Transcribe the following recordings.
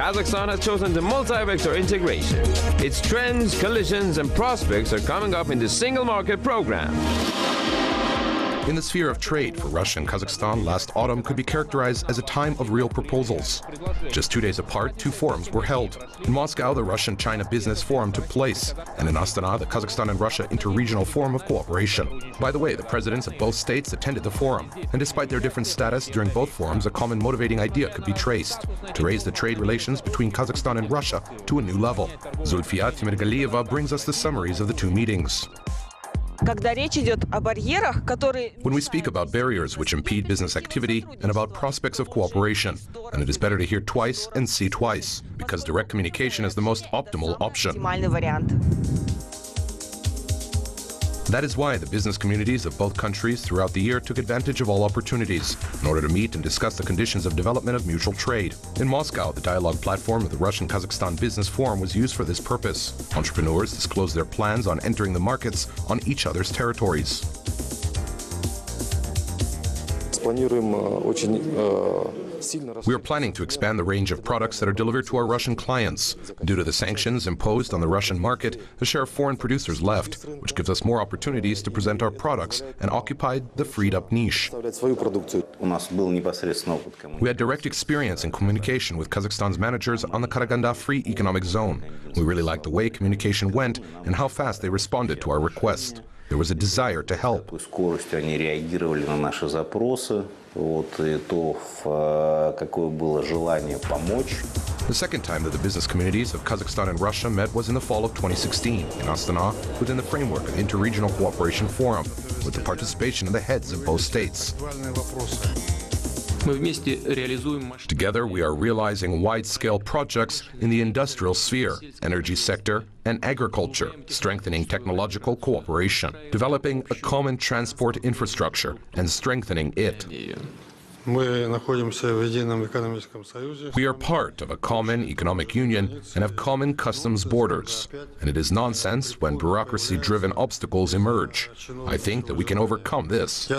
Kazakhstan has chosen the multi-vector integration. Its trends, collisions, and prospects are coming up in the Single Market Program. In the sphere of trade for Russia and Kazakhstan, last autumn could be characterized as a time of real proposals. Just 2 days apart, 2 forums were held. In Moscow, the Russian-China Business Forum took place, and in Astana, the Kazakhstan and Russia Interregional Forum of Cooperation. By the way, the presidents of both states attended the forum, and despite their different status, during both forums, a common motivating idea could be traced: to raise the trade relations between Kazakhstan and Russia to a new level. Zulfiya Timirgaliyeva brings us the summaries of the 2 meetings. When we speak about barriers which impede business activity and about prospects of cooperation, then it is better to hear twice and see twice, because direct communication is the most optimal option. That is why the business communities of both countries throughout the year took advantage of all opportunities in order to meet and discuss the conditions of development of mutual trade. In Moscow, the dialogue platform of the Russian-Kazakhstan Business Forum was used for this purpose. Entrepreneurs disclosed their plans on entering the markets on each other's territories. We are planning to expand the range of products that are delivered to our Russian clients. Due to the sanctions imposed on the Russian market, the share of foreign producers left, which gives us more opportunities to present our products and occupy the freed-up niche. We had direct experience in communication with Kazakhstan's managers on the Karaganda Free Economic Zone. We really liked the way communication went and how fast they responded to our request. There was a desire to help. The second time that the business communities of Kazakhstan and Russia met was in the fall of 2016 in Astana within the framework of the Interregional Cooperation Forum, with the participation of the heads of both states. Together, we are realizing wide-scale projects in the industrial sphere, energy sector, and agriculture, strengthening technological cooperation, developing a common transport infrastructure, and strengthening it. We are part of a common economic union and have common customs borders. And it is nonsense when bureaucracy-driven obstacles emerge. I think that we can overcome this.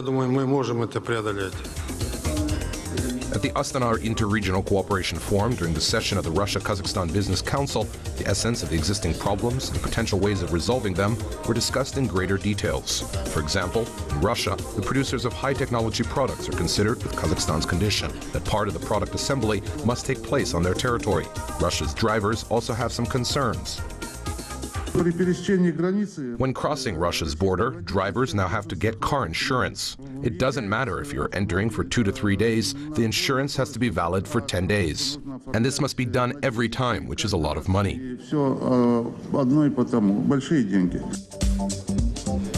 At the Astana Interregional Cooperation Forum during the session of the Russia-Kazakhstan Business Council, the essence of the existing problems and potential ways of resolving them were discussed in greater details. For example, in Russia, the producers of high-technology products are considered with Kazakhstan's condition that part of the product assembly must take place on their territory. Russia's drivers also have some concerns. When crossing Russia's border, drivers now have to get car insurance. It doesn't matter if you're entering for 2 to 3 days, the insurance has to be valid for 10 days. And this must be done every time, which is a lot of money.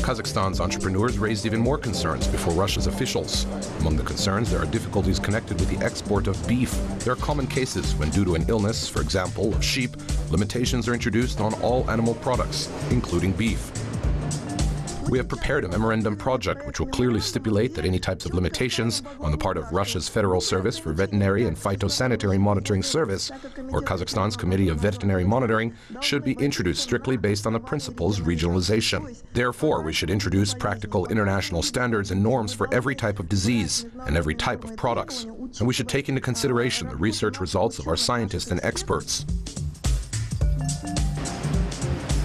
Kazakhstan's entrepreneurs raised even more concerns before Russia's officials. Among the concerns, there are difficulties connected with the export of beef. There are common cases when, due to an illness, for example, of sheep, limitations are introduced on all animal products, including beef. We have prepared a memorandum project which will clearly stipulate that any types of limitations on the part of Russia's Federal Service for Veterinary and Phytosanitary Monitoring Service, or Kazakhstan's Committee of Veterinary Monitoring, should be introduced strictly based on the principles of regionalization. Therefore, we should introduce practical international standards and norms for every type of disease and every type of products. And we should take into consideration the research results of our scientists and experts.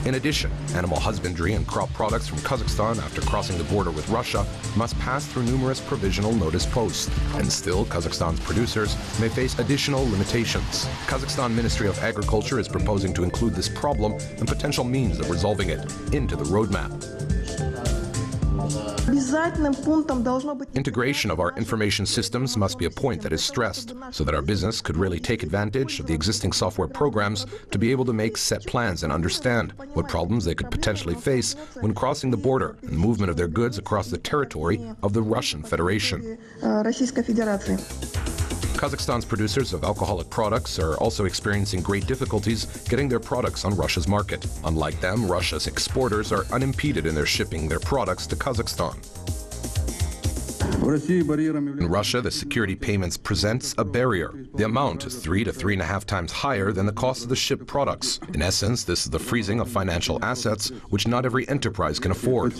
In addition, animal husbandry and crop products from Kazakhstan after crossing the border with Russia must pass through numerous provisional notice posts, and still Kazakhstan's producers may face additional limitations. Kazakhstan Ministry of Agriculture is proposing to include this problem and potential means of resolving it into the roadmap. Integration of our information systems must be a point that is stressed, so that our business could really take advantage of the existing software programs to be able to make set plans and understand what problems they could potentially face when crossing the border and movement of their goods across the territory of the Russian Federation. Kazakhstan's producers of alcoholic products are also experiencing great difficulties getting their products on Russia's market. Unlike them, Russia's exporters are unimpeded in their shipping their products to Kazakhstan. In Russia, the security payments presents a barrier. The amount is 3 to 3.5 times higher than the cost of the shipped products. In essence, this is the freezing of financial assets, which not every enterprise can afford.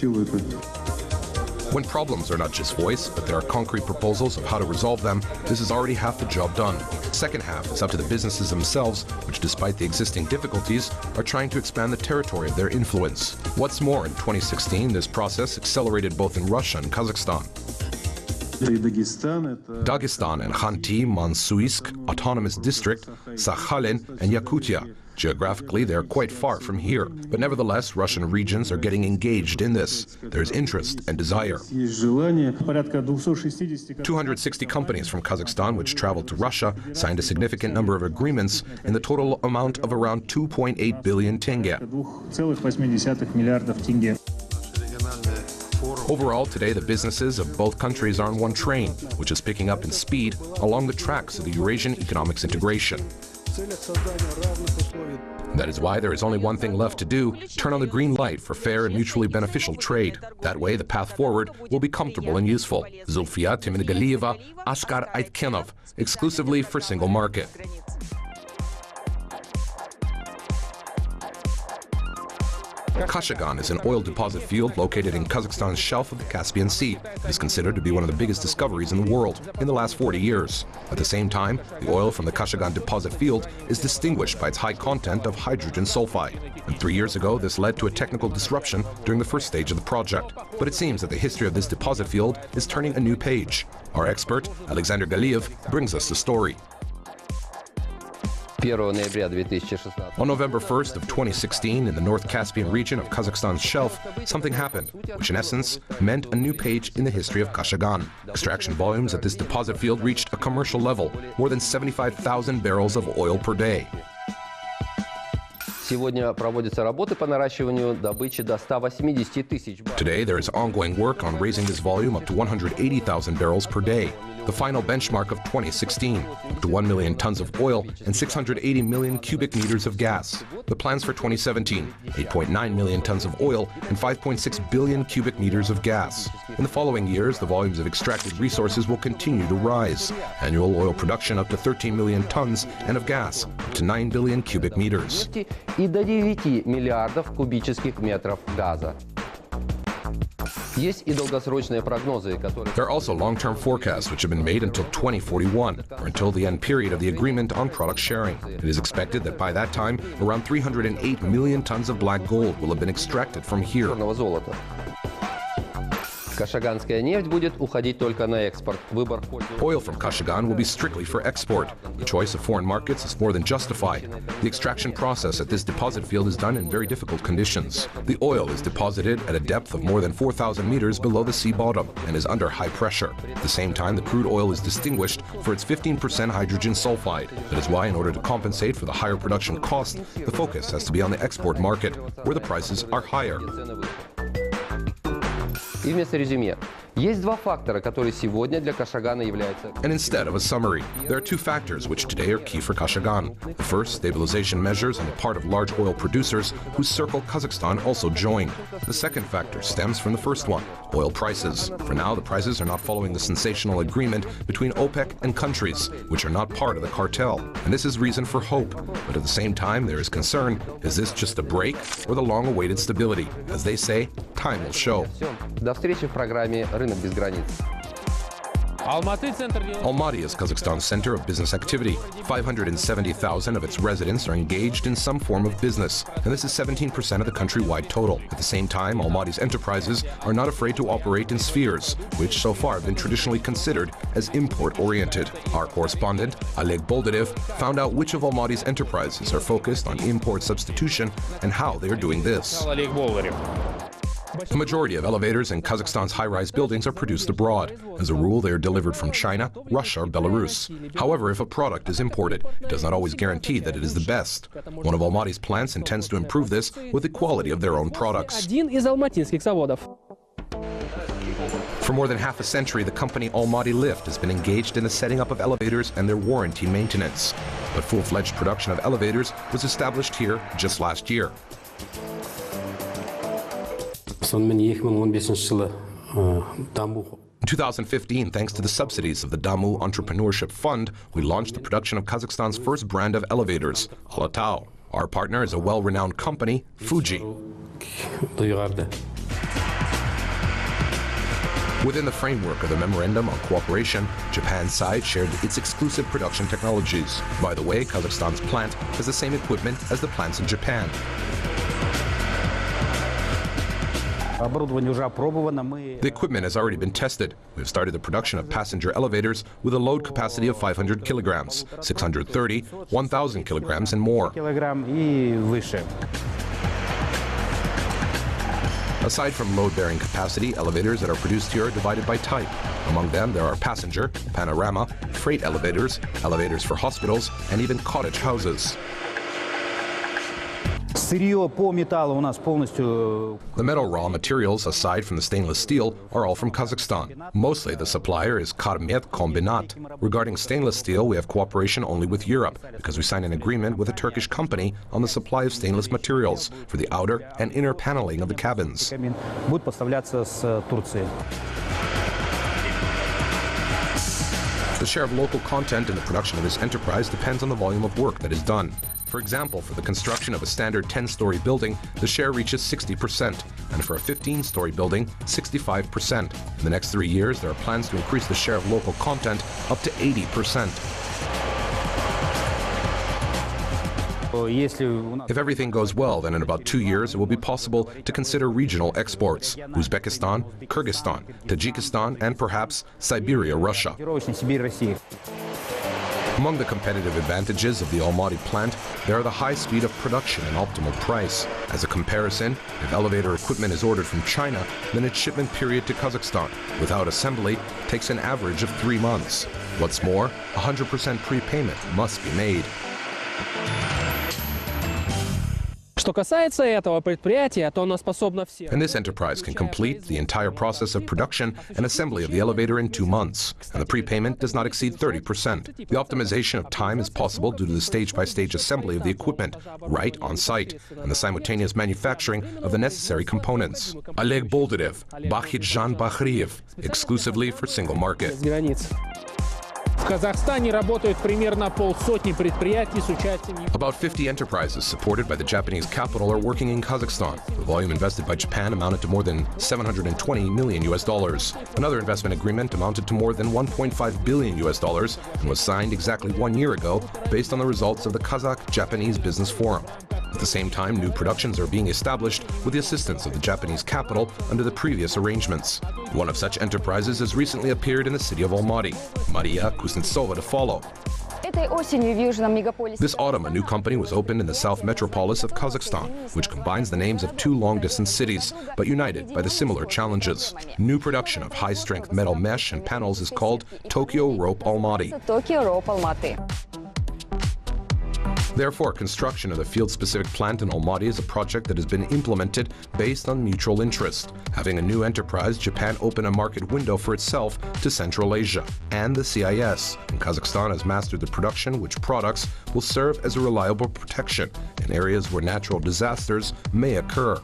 When problems are not just voiced, but there are concrete proposals of how to resolve them, this is already half the job done. Second half is up to the businesses themselves, which despite the existing difficulties, are trying to expand the territory of their influence. What's more, in 2016, this process accelerated both in Russia and Kazakhstan. Dagestan and Khanty-Mansuysk Autonomous District, Sakhalin and Yakutia. Geographically, they are quite far from here, but nevertheless, Russian regions are getting engaged in this. There's interest and desire. 260 companies from Kazakhstan which traveled to Russia signed a significant number of agreements in the total amount of around 2.8 billion tenge. Overall, today the businesses of both countries are on one train, which is picking up in speed along the tracks of the Eurasian economics integration. That is why there is only one thing left to do: turn on the green light for fair and mutually beneficial trade. That way, the path forward will be comfortable and useful. Zulfiya Timidgaliyeva, Ashkar Aitkenov, exclusively for Single Market. Kashagan is an oil deposit field located in Kazakhstan's shelf of the Caspian Sea. It is considered to be one of the biggest discoveries in the world in the last 40 years. At the same time, the oil from the Kashagan deposit field is distinguished by its high content of hydrogen sulfide. And 3 years ago, this led to a technical disruption during the first stage of the project. But it seems that the history of this deposit field is turning a new page. Our expert, Alexander Galiev, brings us the story. On November 1st of 2016, in the North Caspian region of Kazakhstan's shelf, something happened, which in essence meant a new page in the history of Kashagan. Extraction volumes at this deposit field reached a commercial level, more than 75,000 barrels of oil per day. Today, there is ongoing work on raising this volume up to 180,000 barrels per day, the final benchmark of 2016, up to 1 million tons of oil and 680 million cubic meters of gas. The plans for 2017, 8.9 million tons of oil and 5.6 billion cubic meters of gas. In the following years, the volumes of extracted resources will continue to rise. Annual oil production up to 13 million tons and of gas up to 9 billion cubic meters. There are also long-term forecasts which have been made until 2041, or until the end period of the agreement on product sharing. It is expected that by that time, around 308 million tons of black gold will have been extracted from here. Oil from Kashagan will be strictly for export. The choice of foreign markets is more than justified. The extraction process at this deposit field is done in very difficult conditions. The oil is deposited at a depth of more than 4,000 meters below the sea bottom and is under high pressure. At the same time, the crude oil is distinguished for its 15% hydrogen sulfide. That is why, in order to compensate for the higher production cost, the focus has to be on the export market, where the prices are higher. And instead of a summary, there are two factors which today are key for Kashagan. The first, stabilization measures on the part of large oil producers whose circle Kazakhstan also joined. The second factor stems from the first one, oil prices. For now, the prices are not following the sensational agreement between OPEC and countries, which are not part of the cartel. And this is reason for hope. But at the same time, there is concern. Is this just a break or the long-awaited stability? As they say, time will show. Almaty is Kazakhstan's center of business activity. 570,000 of its residents are engaged in some form of business, and this is 17% of the countrywide total. At the same time, Almaty's enterprises are not afraid to operate in spheres, which so far have been traditionally considered as import-oriented. Our correspondent, Oleg Boldarev, found out which of Almaty's enterprises are focused on import substitution and how they are doing this. The majority of elevators in Kazakhstan's high-rise buildings are produced abroad. As a rule, they are delivered from China, Russia, or Belarus. However, if a product is imported, it does not always guarantee that it is the best. One of Almaty's plants intends to improve this with the quality of their own products. For more than half a century, the company Almaty Lift has been engaged in the setting up of elevators and their warranty maintenance. But full-fledged production of elevators was established here just last year. In 2015, thanks to the subsidies of the Damu Entrepreneurship Fund, we launched the production of Kazakhstan's first brand of elevators, Alatau. Our partner is a well-renowned company, Fuji. Within the framework of the Memorandum on Cooperation, Japan's side shared its exclusive production technologies. By the way, Kazakhstan's plant has the same equipment as the plants in Japan. The equipment has already been tested. We have started the production of passenger elevators with a load capacity of 500 kilograms, 630, 1,000 kilograms, and more. Aside from load-bearing capacity, elevators that are produced here are divided by type. Among them, there are passenger, panorama, freight elevators, elevators for hospitals, and even cottage houses. The metal raw materials, aside from the stainless steel, are all from Kazakhstan. Mostly the supplier is Karmet Kombinat. Regarding stainless steel, we have cooperation only with Europe, because we signed an agreement with a Turkish company on the supply of stainless materials for the outer and inner paneling of the cabins. The share of local content in the production of this enterprise depends on the volume of work that is done. For example, for the construction of a standard 10-story building, the share reaches 60%, and for a 15-story building, 65%. In the next 3 years, there are plans to increase the share of local content up to 80%. If everything goes well, then in about 2 years it will be possible to consider regional exports: Uzbekistan, Kyrgyzstan, Tajikistan, and perhaps Siberia, Russia. Among the competitive advantages of the Almaty plant, there are the high speed of production and optimal price. As a comparison, if elevator equipment is ordered from China, then its shipment period to Kazakhstan, without assembly, takes an average of 3 months. What's more, 100% prepayment must be made. Что касается этого предприятия, то оно способно все. And this enterprise can complete the entire process of production and assembly of the elevator in 2 months, and the prepayment does not exceed 30%. The optimization of time is possible due to the stage-by-stage assembly of the equipment, right on site, and the simultaneous manufacturing of the necessary components. Oleg Boldarev, Bakhitjan Bakhriyev, exclusively for single market. В Казахстане работают примерно полсотни предприятий с участием. About 50 enterprises supported by the Japanese capital are working in Kazakhstan. The volume invested by Japan amounted to more than $720 million. Another investment agreement amounted to more than $1.5 billion and was signed exactly 1 year ago based on the results of the Kazakh-Japanese Business Forum. At the same time, new productions are being established with the assistance of the Japanese capital under the previous arrangements. One of such enterprises has recently appeared in the city of Almaty. Maria Kuznetsova to follow. This autumn, a new company was opened in the south metropolis of Kazakhstan, which combines the names of 2 long-distance cities, but united by the similar challenges. New production of high-strength metal mesh and panels is called Tokyo Rope Almaty. Therefore, construction of the field-specific plant in Almaty is a project that has been implemented based on mutual interest. Having a new enterprise, Japan opened a market window for itself to Central Asia and the CIS, and Kazakhstan has mastered the production which products will serve as a reliable protection in areas where natural disasters may occur.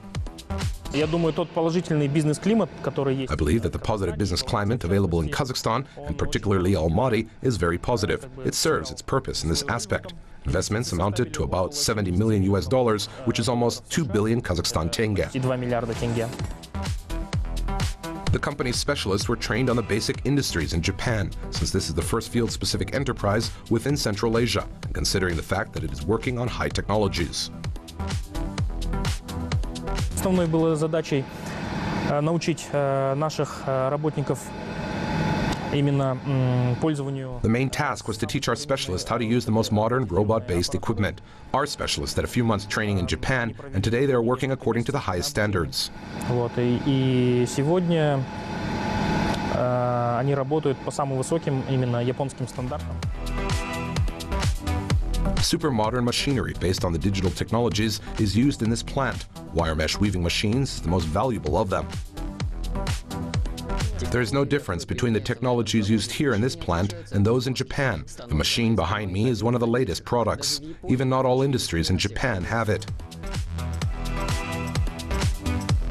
I believe that the positive business climate available in Kazakhstan, and particularly Almaty, is very positive. It serves its purpose in this aspect. Investments amounted to about $70 million, which is almost 2 billion Kazakhstan tenge. The company's specialists were trained on the basic industries in Japan, since this is the first field-specific enterprise within Central Asia, and considering the fact that it is working on high technologies. Основной была задачей научить наших работников именно пользованию. The main task was to teach our specialists how to use the most modern robot-based equipment. Our specialists had a few months training in Japan, and today they are working according to the highest standards. Вот, и сегодня они работают по самым высоким именно японским стандартам. Super modern machinery based on the digital technologies is used in this plant. Wire mesh weaving machines is the most valuable of them. There is no difference between the technologies used here in this plant and those in Japan. The machine behind me is one of the latest products. Even not all industries in Japan have it.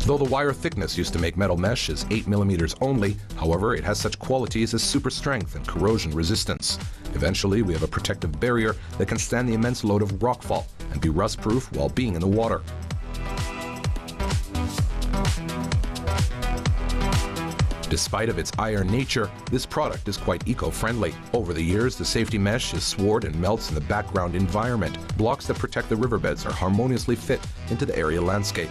Though the wire thickness used to make metal mesh is 8 millimeters only, however, it has such qualities as super strength and corrosion resistance. Eventually, we have a protective barrier that can stand the immense load of rockfall and be rust-proof while being in the water. Despite of its iron nature, this product is quite eco-friendly. Over the years, the safety mesh is sworn and melts in the background environment. Blocks that protect the riverbeds are harmoniously fit into the area landscape.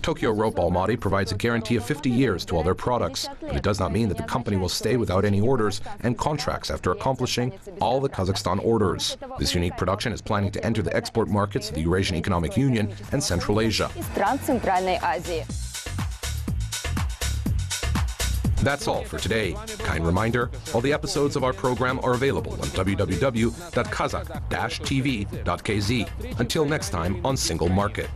Tokyo Rope Almaty provides a guarantee of 50 years to all their products, but it does not mean that the company will stay without any orders and contracts after accomplishing all the Kazakhstan orders. This unique production is planning to enter the export markets of the Eurasian Economic Union and Central Asia. That's all for today. Kind reminder, all the episodes of our program are available on www.kazakh-tv.kz. Until next time on Single Market.